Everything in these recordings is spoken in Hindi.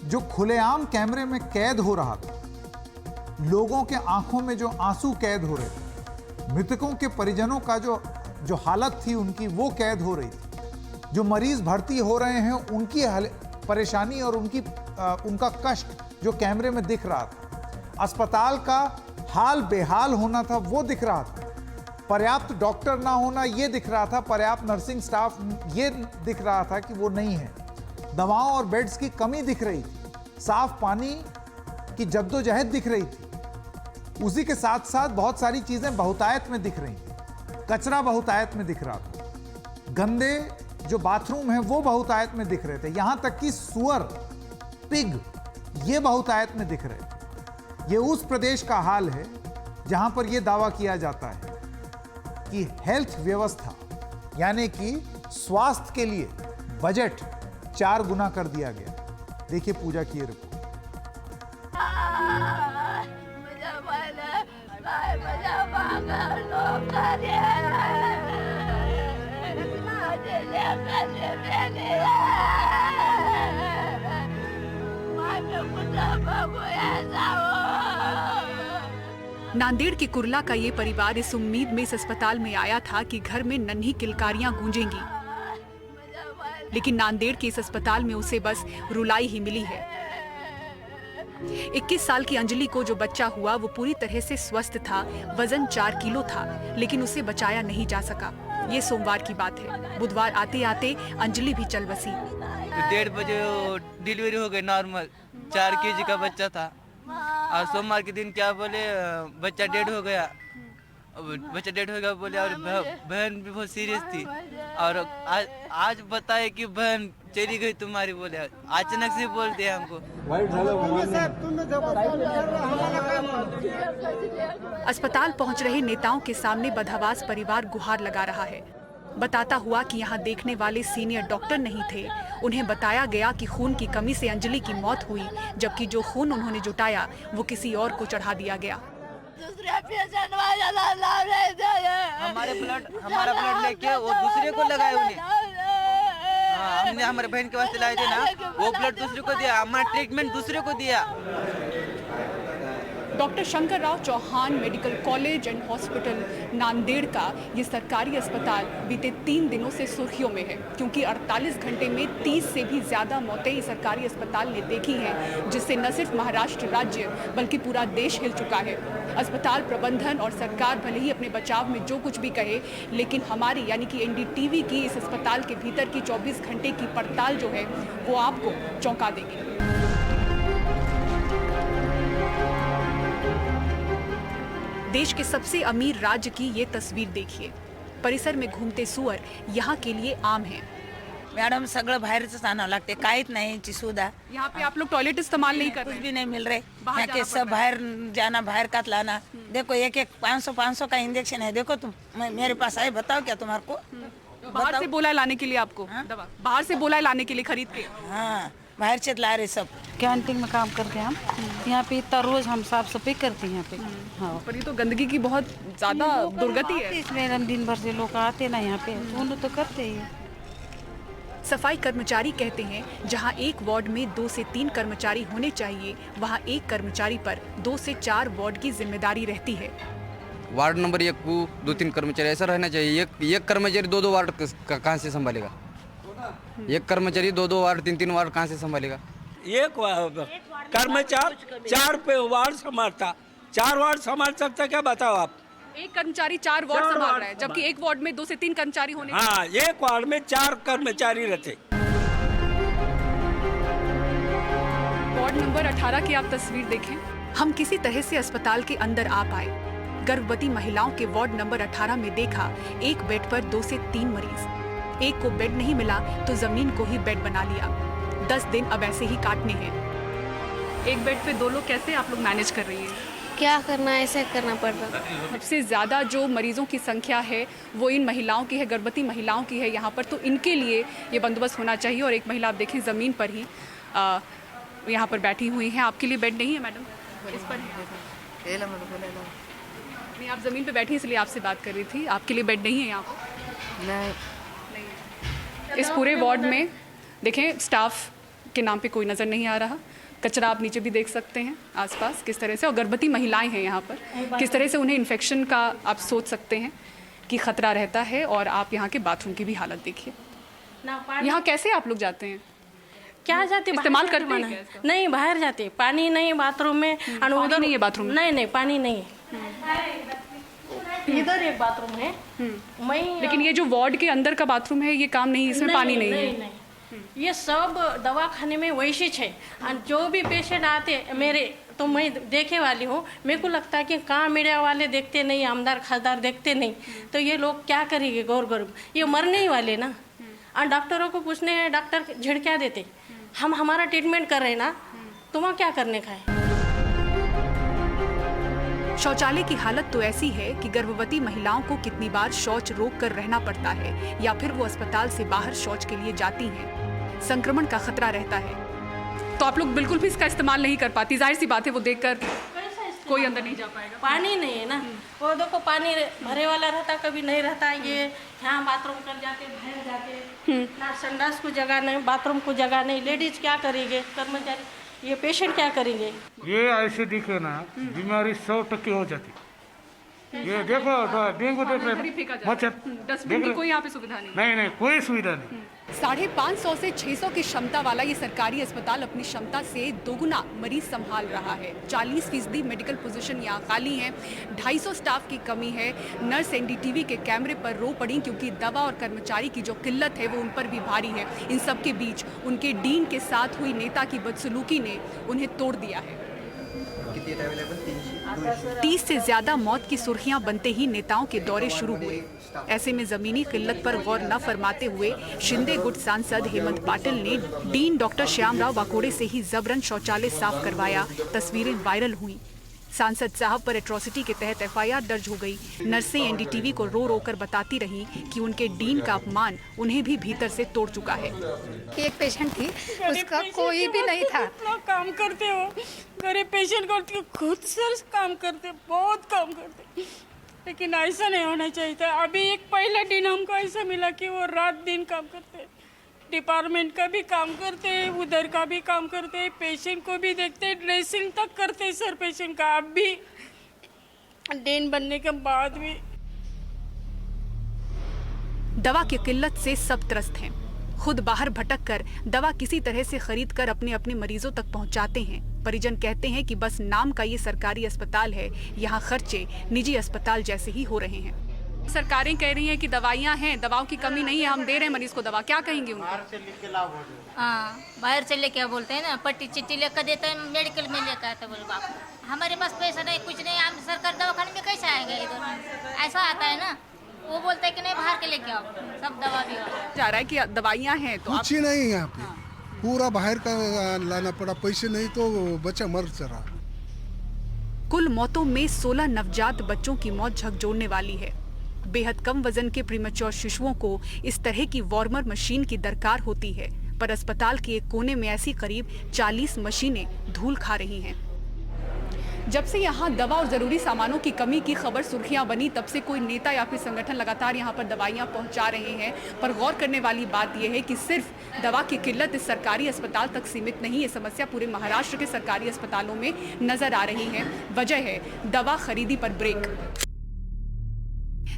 जो खुलेआम कैमरे में कैद हो रहा था, लोगों के आंखों में जो आंसू कैद हो रहे थे, मृतकों के परिजनों का जो हालत थी उनकी वो कैद हो रही थी, जो मरीज भर्ती हो रहे हैं उनकी परेशानी और उनका कष्ट जो कैमरे में दिख रहा था, अस्पताल का हाल बेहाल होना था वो दिख रहा था, पर्याप्त डॉक्टर ना होना ये दिख रहा था, पर्याप्त नर्सिंग स्टाफ ये दिख रहा था कि वो नहीं है, दवाओं और बेड्स की कमी दिख रही थी, साफ पानी की जद्दोजहद दिख रही थी। उसी के साथ साथ बहुत सारी चीजें बहुतायत में दिख रही थी, कचरा बहुतायत में दिख रहा था, गंदे जो बाथरूम है वो बहुतायत में दिख रहे थे, यहां तक कि सुअर, पिग ये बहुतायत में दिख रहे थे। ये उस प्रदेश का हाल है जहां पर यह दावा किया जाता है कि हेल्थ व्यवस्था यानी कि स्वास्थ्य के लिए बजट 4 गुना कर दिया गया। देखिए पूजा की रिपोर्ट। नांदेड़ के कुर्ला का ये परिवार इस उम्मीद में इस अस्पताल में आया था कि घर में नन्ही किलकारियां गूंजेंगी, लेकिन नांदेड़ के इस अस्पताल में उसे बस रुलाई ही मिली है। 21 साल की अंजलि को जो बच्चा हुआ वो पूरी तरह से स्वस्थ था, वजन 4 किलो था, लेकिन उसे बचाया नहीं जा सका। ये सोमवार की बात है। बुधवार आते आते अंजलि भी चल बसी। 1:30 बजे डिलीवरी हो गई, नॉर्मल 4 केजी का बच्चा था। और सोमवार के दिन क्या बोले बच्चा डेड हो गया, बोले, और बहन भी बहुत सीरियस थी। और आज बताए कि बहन चली गई तुम्हारी, बोले अचानक से बोल दिया हमको। अस्पताल पहुंच रहे नेताओं के सामने बदहवास परिवार गुहार लगा रहा है, बताता हुआ कि यहाँ देखने वाले सीनियर डॉक्टर नहीं थे। उन्हें बताया गया कि खून की कमी से अंजलि की मौत हुई, जबकि जो खून उन्होंने जुटाया वो किसी और को चढ़ा दिया गया। हमारा ब्लड लेके वो दूसरे को लगाए उन्हें। हमने हमारे बहन के वास्ते लाए थे ना, वो ब्लड दूसरे को दिया, हमारा ट्रीटमेंट दूसरे को दिया। Doctor Shankar Rao Chauhan medical college and hospital Nanded का ये सरकारी अस्पताल बीते 3 दिनों से सुर्खियों में है, क्योंकि 48 घंटे में 30 से भी ज़्यादा मौतें इस सरकारी अस्पताल ने देखी हैं, जिससे न सिर्फ महाराष्ट्र राज्य बल्कि पूरा देश हिल चुका है। अस्पताल प्रबंधन और सरकार भले ही अपने बचाव में जो कुछ भी कहे, लेकिन हमारी यानी कि एनडीटीवी की इस अस्पताल के भीतर की 24 घंटे की पड़ताल जो है वो आपको चौंका देगी। देश के सबसे अमीर राज्य की ये तस्वीर देखिए। परिसर में घूमते सुअर यहाँ के लिए आम हैं। मॅडम सगळं बाहेरच आणावं लागते, काहीच नाही याची सुविधा। यहाँ पे आप लोग टॉयलेट इस्तेमाल नहीं कर रहे? कुछ भी नहीं मिल रहे, यहाँ के सब बाहर जाना, बाहर का लाना। देखो एक 500 का इंजेक्शन है, देखो तुम मेरे पास आए, बताओ क्या तुम्हारे को? बाहर से बोला है लाने के लिए आपको दवा? बाहर से बोला है लाने के लिए खरीद के? हाँ बाहर से ला रहे सब। कैंटीन में काम करते हैं हम, यहाँ पे इतना रोज हम साफ सफाई करते हैं यहाँ पे। हाँ पर ये तो गंदगी की बहुत ज्यादा दुर्गति है। इसमें दिन भर से लोग आते ना यहाँ पे, दोनों तो करते ही। सफाई कर्मचारी कहते हैं जहां एक वार्ड में 2 से 3 कर्मचारी होने चाहिए, वहां एक कर्मचारी पर 2 से 4 वार्ड की जिम्मेदारी रहती है। वार्ड नंबर 1 को 2-3 कर्मचारी ऐसा रहना चाहिए। एक कर्मचारी 2-2 वार्ड कहाँ से संभालेगा? एक कर्मचारी 2-2 वार्ड 3-3 वार्ड कहाँ से संभालेगा? एक कर्मचारी 4 पे वार्ड संभालता, 4 वार्ड संभाल सकता क्या बताओ आप? एक कर्मचारी 4 वार्ड संभाल रहा है, जबकि एक वार्ड में 2 से 3 कर्मचारी होने। हाँ एक वार्ड में 4 कर्मचारी रहते। वार्ड नंबर 18 की आप तस्वीर देखें। हम किसी तरह से अस्पताल के अंदर आ पाए। गर्भवती महिलाओं के वार्ड नंबर 18 में देखा एक बेड पर 2 से 3 मरीज। एक को बेड नहीं मिला तो जमीन को ही बेड बना लिया। 10 दिन अब ऐसे ही काटने हैं। एक बेड पे 2 लोग कैसे आप लोग मैनेज कर रही हैं? क्या करना है, ऐसे करना पड़ रहा। सबसे ज़्यादा जो मरीजों की संख्या है वो इन महिलाओं की है, गर्भवती महिलाओं की है यहाँ पर, तो इनके लिए ये बंदोबस्त होना चाहिए। और एक महिला आप देखें ज़मीन पर ही यहाँ पर बैठी हुई हैं। आपके लिए बेड नहीं है मैडम? इस पर नहीं, आप ज़मीन पे बैठी इसलिए आपसे बात कर रही थी। आपके लिए बेड नहीं है यहाँ पर? नहीं। इस पूरे वार्ड में देखें स्टाफ के नाम पे कोई नज़र नहीं आ रहा। कचरा आप नीचे भी देख सकते हैं आसपास किस तरह से, और गर्भवती महिलाएं हैं यहाँ पर, किस तरह से उन्हें इन्फेक्शन का आप सोच सकते हैं कि खतरा रहता है। और आप यहाँ के बाथरूम की भी हालत देखिए, यहाँ कैसे आप लोग जाते हैं? क्या जाते इस्तेमाल करते हैं क्या इसका? नहीं, बाहर जाते, पानी नहीं बाथरूम में, पानी नहीं है बाथरूम में? नहीं पानी नहीं है। इधर एक बाथरूम है, लेकिन ये जो वार्ड के अंदर का बाथरूम है ये काम नहीं, इसमें पानी नहीं है। नहीं। ये सब दवाखाने में वैसे है। और जो भी पेशेंट आते मेरे, तो मैं देखे वाली हूँ, मेरे को लगता है कि कहाँ मीडिया वाले देखते नहीं, आमदार खासदार देखते नहीं, तो ये लोग क्या करेंगे? गौर ये मरने ही वाले ना। और डॉक्टरों को पूछने, डॉक्टर झिड़किया देते, हम हमारा ट्रीटमेंट कर रहे हैं ना, तुम्हें क्या करने का है? शौचालय की हालत तो ऐसी है कि गर्भवती महिलाओं को कितनी बार शौच रोक कर रहना पड़ता है, या फिर वो अस्पताल से बाहर शौच के लिए जाती हैं। संक्रमण का खतरा रहता है, तो आप लोग बिल्कुल भी इसका इस्तेमाल नहीं कर पाती। जाहिर सी बात है, वो देखकर कोई अंदर नहीं जा पाएगा। पानी नहीं है ना, वो देखो पानी भरे वाला रहता, कभी नहीं रहता। ये यहाँ बाथरूम कर जाके, बाहर जाके, ना संडास को जगह नहीं, बाथरूम को जगह नहीं। लेडीज क्या करेंगे? कर्मचारी, ये पेशेंट क्या करेंगे? ये ऐसे दिखे ना, बीमारी 100% हो जाती। ये देखो डेंगू देख रहे, मच्छर डस्टबिन की कोई यहाँ पे सुविधा नहीं। नहीं कोई सुविधा नहीं। 550 से 600 की क्षमता वाला ये सरकारी अस्पताल अपनी क्षमता से दोगुना मरीज संभाल रहा है। 40% मेडिकल पोजीशन यहाँ खाली हैं, 250 स्टाफ की कमी है। नर्स एनडीटीवी के कैमरे पर रो पड़ी क्योंकि दवा और कर्मचारी की जो किल्लत है वो उन पर भी भारी है। इन सब के बीच उनके डीन के साथ हुई नेता की बदसलूकी ने उन्हें तोड़ दिया है। 30 से ज्यादा मौत की सुर्खियां बनते ही नेताओं के दौरे शुरू हुए। ऐसे में जमीनी किल्लत पर गौर न फरमाते हुए शिंदे गुट सांसद हेमंत पाटिल ने डीन डॉक्टर श्यामराव वाकोड़े से ही जबरन शौचालय साफ करवाया। तस्वीरें वायरल हुई। सांसद साहब पर एट्रोसिटी के तहत एफआईआर दर्ज हो गई। नर्सें एनडीटीवी को रो रो कर बताती रही कि उनके डीन का अपमान उन्हें भी भीतर से तोड़ चुका है। एक पेशेंट थी, उसका कोई भी नहीं था। काम करते हो, गरीब पेशेंट को खुद से काम करते, बहुत काम करते, लेकिन ऐसा नहीं होना चाहिए था। अभी एक पहला दिन हमको ऐसा मिला कि वो रात दिन काम करते, डिपार्टमेंट का भी काम करते, उधर का भी काम करते, पेशेंट को भी देखते, ड्रेसिंग तक करते सर पेशेंट का। अब भी डेन बनने के बाद भी दवा की किल्लत से सब त्रस्त हैं। खुद बाहर भटक कर दवा किसी तरह से खरीद कर अपने अपने मरीजों तक पहुंचाते हैं। परिजन कहते हैं कि बस नाम का ये सरकारी अस्पताल है, यहाँ खर्चे निजी अस्पताल जैसे ही हो रहे हैं। सरकारें कह रही हैं कि दवाइयाँ हैं, दवाओं की कमी नहीं है, हम दे रहे हैं मरीज को दवा। क्या कहेंगे उनको? बाहर से लेके बोलते हैं ना, पट्टी चिट्ठी लेकर देते हैं, मेडिकल में लेकर आते बोल बाप, हमारे पास पैसा नहीं, कुछ नहीं, हम सरकारी दवाखाने में कैसे आएंगे? इधर ऐसा आता है ना, वो बोलते हैं कि नहीं बाहर के लेके आओ, सब दवा भी जा रहा है कि दवाइयाँ हैं तो कुछ ही नहीं यहाँ पे, पूरा बाहर का लाना पड़ा, पैसे नहीं तो बच्चा मर चला। कुल मौतों में 16 नवजात बच्चों की मौत झकझोरने वाली है। बेहद कम वजन के प्रीमेच्योर शिशुओं को इस तरह की वार्मर मशीन की दरकार होती है, पर अस्पताल के एक कोने में ऐसी करीब 40 मशीनें धूल खा रही हैं। जब से यहाँ दवा और जरूरी सामानों की कमी की खबर सुर्खियां बनी, तब से कोई नेता या फिर संगठन लगातार यहाँ पर दवाइयाँ पहुँचा रहे हैं। पर गौर करने वाली बात यह है कि सिर्फ दवा की किल्लत इस सरकारी अस्पताल तक सीमित नहीं है, समस्या पूरे महाराष्ट्र के सरकारी अस्पतालों में नजर आ रही है। वजह है दवा खरीदी पर ब्रेक।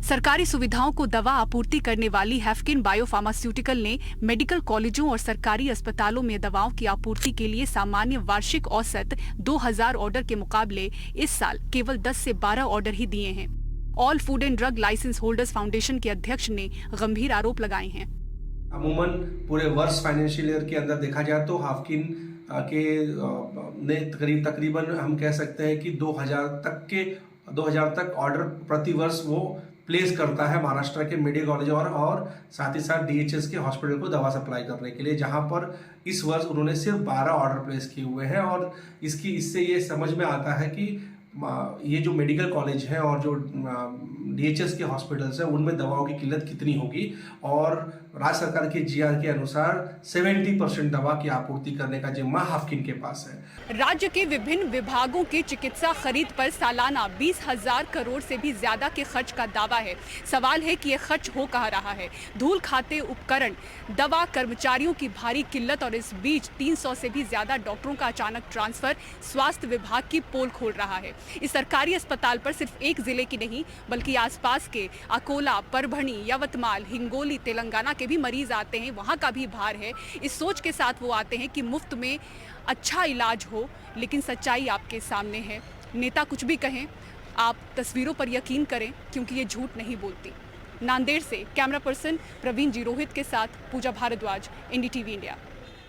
सरकारी सुविधाओं को दवा आपूर्ति करने वाली हैफकिन बायोफार्मास्यूटिकल ने मेडिकल कॉलेजों और सरकारी अस्पतालों में दवाओं की आपूर्ति के लिए सामान्य वार्षिक औसत 2000 ऑर्डर के मुकाबले इस साल केवल 10 से 12 ऑर्डर ही दिए हैं। All food and drug licence holders foundation के अध्यक्ष ने गंभीर आरोप लगाए हैं। अमूमन पूरे वर्ष फाइनेंशियल ईयर के अंदर देखा जाए तो हैफकिन के ने तकरीबन हम कह सकते हैं कि 2000 तक ऑर्डर प्रति वर्ष वो प्लेस करता है महाराष्ट्र के मेडिकल कॉलेज और साथ ही साथ डीएचएस के हॉस्पिटल को दवा सप्लाई करने के लिए, जहां पर इस वर्ष उन्होंने सिर्फ 12 ऑर्डर प्लेस किए हुए हैं। और इससे ये समझ में आता है कि ये जो मेडिकल कॉलेज है और जो डीएचएस के हॉस्पिटल्स हैं उनमें दवाओं की किल्लत कितनी होगी। और राज्य सरकार के जीआर के अनुसार 70% दवा की आपूर्ति करने का जिम्मा हाफकिन के पास है। राज्य के विभिन्न विभागों के चिकित्सा खरीद पर सालाना 20,000 करोड़ से भी ज्यादा के खर्च का दावा है। सवाल है कि ये खर्च हो कहाँ रहा है। धूल खाते उपकरण, दवा, कर्मचारियों की भारी किल्लत और इस बीच 300 से भी ज्यादा डॉक्टरों का अचानक ट्रांसफर स्वास्थ्य विभाग की पोल खोल रहा है। इस सरकारी अस्पताल पर सिर्फ एक जिले की नहीं बल्कि आसपास के अकोला, परभणी, यवतमाल, हिंगोली, तेलंगाना के भी मरीज आते हैं। वहाँ का भी भार है। इस सोच के साथ वो आते हैं कि मुफ्त में अच्छा इलाज हो, लेकिन सच्चाई आपके सामने है। नेता कुछ भी कहें, आप तस्वीरों पर यकीन करें क्योंकि ये झूठ नहीं बोलती। नांदेड़ से कैमरा पर्सन प्रवीण जी रोहित के साथ पूजा भारद्वाज, NDTV इंडिया।